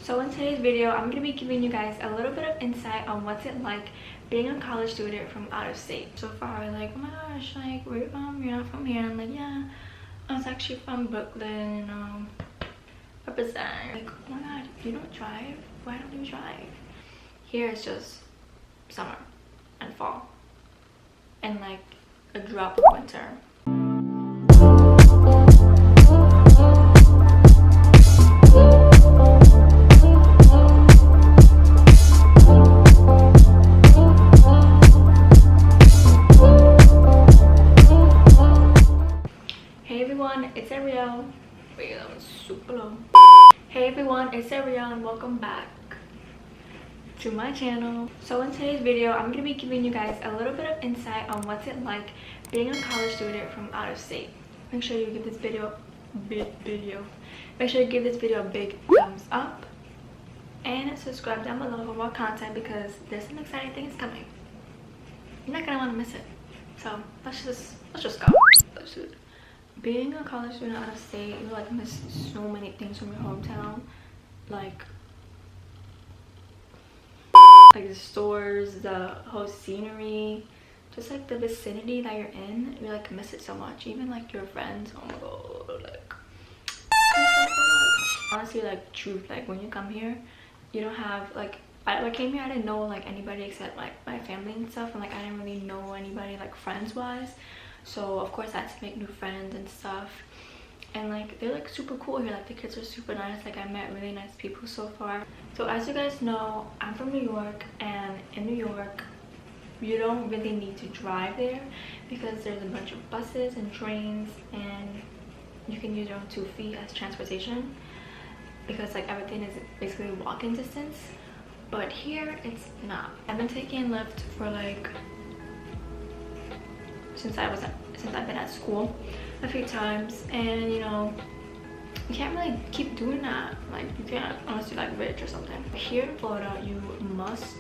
So in today's video, I'm going to be giving you guys a little bit of insight on what's it like being a college student from out of state. So far, like, oh my gosh, like, where you from? You're not from here. And I'm like, yeah, I was actually from Brooklyn, represent. Like, oh my god, you don't drive? Why don't you drive? Here it's just summer and fall and like a drop of winter. It's Arielle. Wait, that was super low. Hey everyone, it's Arielle and welcome back to my channel. So in today's video, I'm going to be giving you guys a little bit of insight on what's it like being a college student from out of state. Make sure you give this video a big thumbs up and subscribe down below for more content because there's some exciting things coming. You're not going to want to miss it. So let's just go. Let's do it. Being a college student out of state, you like miss so many things from your hometown, like the stores, the whole scenery, just like the vicinity that you're in. You like miss it so much. Even like your friends. Oh my god, like miss them so much. Honestly, like truth, like when you come here, you don't have like. I came here, I didn't know like anybody except like my family and stuff, and like I didn't really know anybody like friends wise. So of course I had to make new friends and stuff, and like they're like super cool here. Like the kids are super nice. Like I met really nice people so far. So as you guys know, I'm from New York, and in New York you don't really need to drive there because there's a bunch of buses and trains, and you can use your own 2 feet as transportation because like everything is basically walking distance. But here it's not. I've been taking Lyft for like since I've been at school a few times, and you know you can't really keep doing that. Like you can't unless you're like rich or something. Here in Florida you must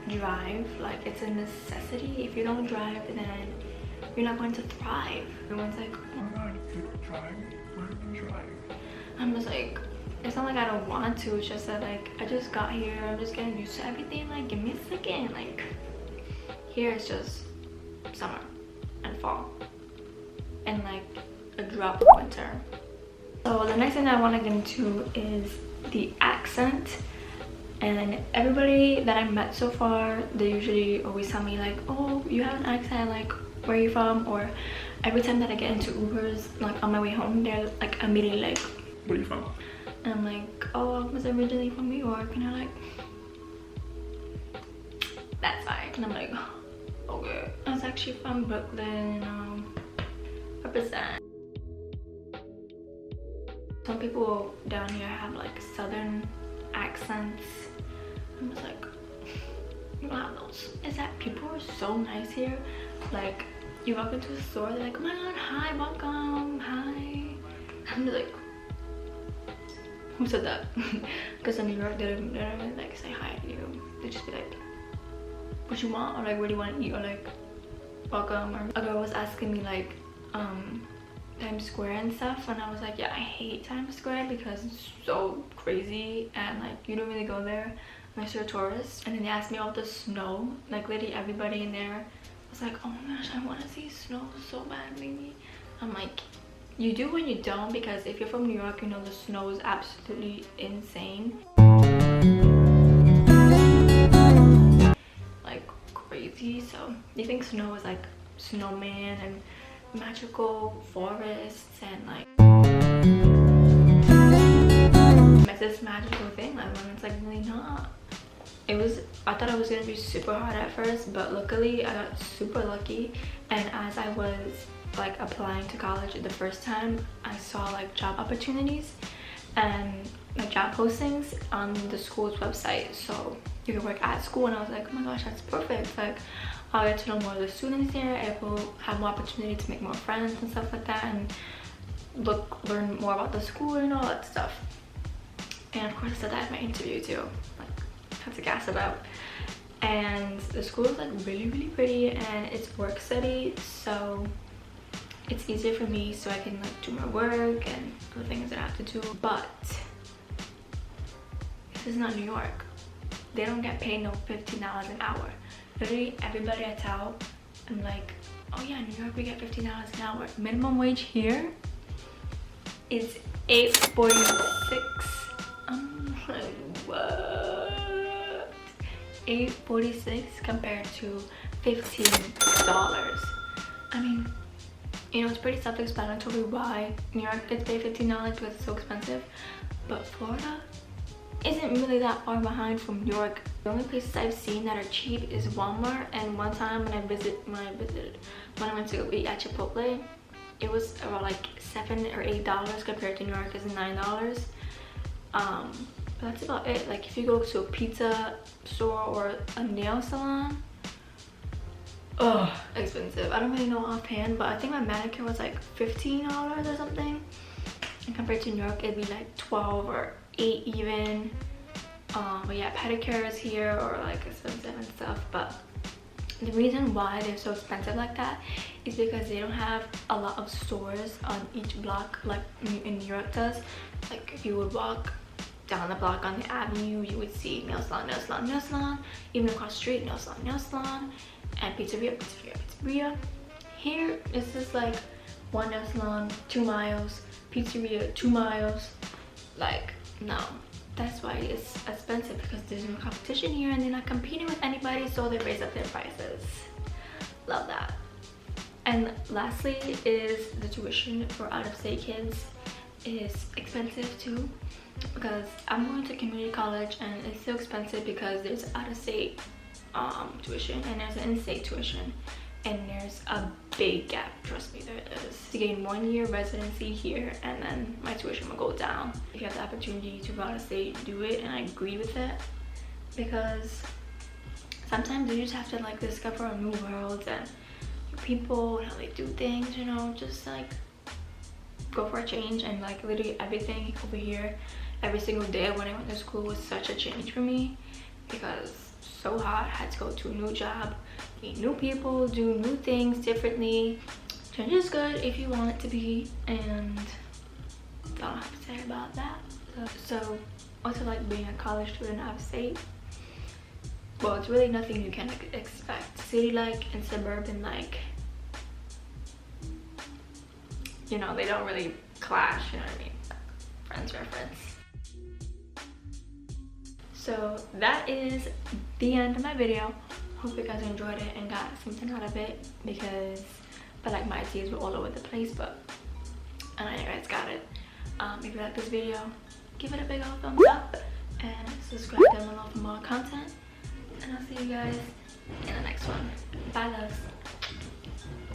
drive. Like it's a necessity. If you don't drive, then you're not going to thrive. Everyone's like, oh my god, if you don't drive, why don't you drive? I'm just like, it's not like I don't want to, it's just that like I just got here, I'm just getting used to everything. Like give me a second. Like here it's just summer and fall and like a drop of winter. So the next thing I want to get into is the accent. And everybody that I met so far, they usually always tell me like, oh, you have an accent, like where are you from? Or every time that I get into Ubers, like on my way home, they're like immediately like, where are you from? And I'm like, oh, I was originally from New York. And they're like, that's fine. And I'm like, okay. I was actually from Brooklyn, represent. Some people down here have like southern accents. I'm just like, you don't have those. Is that people are so nice here. Like you walk into a store, they're like, oh my god, hi, welcome, hi. I'm just like, who said that? Because in New York they don't really like say hi to you. They just be like, what you want, or like what do you want to eat, or like welcome. Or a girl was asking me like Times Square and stuff, and I was like, yeah, I hate Times Square because it's so crazy and like you don't really go there unless you're a tourist. And then they asked me about the snow. Like literally everybody in there was like, oh my gosh, I want to see snow so badly. I'm like, you do when you don't, because if you're from New York, you know the snow is absolutely insane. Crazy. So you think snow is like snowman and magical forests and like it's this magical thing, like when it's like really not. I thought it was gonna be super hot at first, but luckily I got super lucky. And as I was like applying to college the first time, I saw like job opportunities and like job postings on the school's website, so you can work at school. And I was like, oh my gosh, that's perfect. Like I'll get to know more of the students here, I will have more opportunity to make more friends and stuff like that, and learn more about the school and all that stuff. And of course I said that at my interview too, like had to gas it up. And the school is like really pretty, and it's work study, so it's easier for me, so I can like do my work and the things that I have to do. But this is not New York. They don't get paid no $15 an hour. Literally everybody I tell, I'm like, oh yeah, New York we get $15 an hour. Minimum wage here is $8.46. I'm like, what? $8.46 compared to $15. I mean, you know, it's pretty self-explanatory why New York gets paid $15 because it's so expensive, but Florida isn't really that far behind from New York. The only places I've seen that are cheap is Walmart, and one time when I went to eat at Chipotle, it was around like $7 or $8 compared to New York is $9. But that's about it. Like if you go to a pizza store or a nail salon, expensive. I don't really know offhand, but I think my manicure was like $15 or something, and compared to New York it'd be like 12 or 8 even. But yeah, pedicures here are like expensive and stuff, but the reason why they're so expensive like that is because they don't have a lot of stores on each block like in New York does. Like if you would walk down the block on the avenue, you would see nail salon, nail salon, nail salon. Even across the street, nail salon, nail salon, and pizzeria, pizzeria, pizzeria. Here it's just like one nail salon, 2 miles, pizzeria, 2 miles. Like, no. That's why it's expensive, because there's no competition here and they're not competing with anybody, so they raise up their prices. Love that. And lastly is the tuition for out-of-state kids is expensive too, because I'm going to community college and it's so expensive because there's out-of-state tuition and there's an in-state tuition, and there's a big gap. Trust me, there is. To gain 1 year residency here, and then my tuition will go down. If you have the opportunity to go out of state, do it, and I agree with it, because sometimes you just have to like discover a new world and people and how they do things, you know, just like go for a change. And like literally everything over here, every single day when I went to school was such a change for me, because so hot, I had to go to a new job, meet new people, do new things differently. Change is good if you want it to be, and that's all I have to say about that. So also like being a college student out of state, well, it's really nothing you can expect. City like and suburban like, you know, they don't really clash, you know what I mean? Friends reference. So that is the end of my video. Hope you guys enjoyed it and got something out of it, because I feel like my ideas were all over the place, but I know you guys got it. If you like this video, give it a big old thumbs up and subscribe down below for more content, and I'll see you guys in the next one. Bye loves.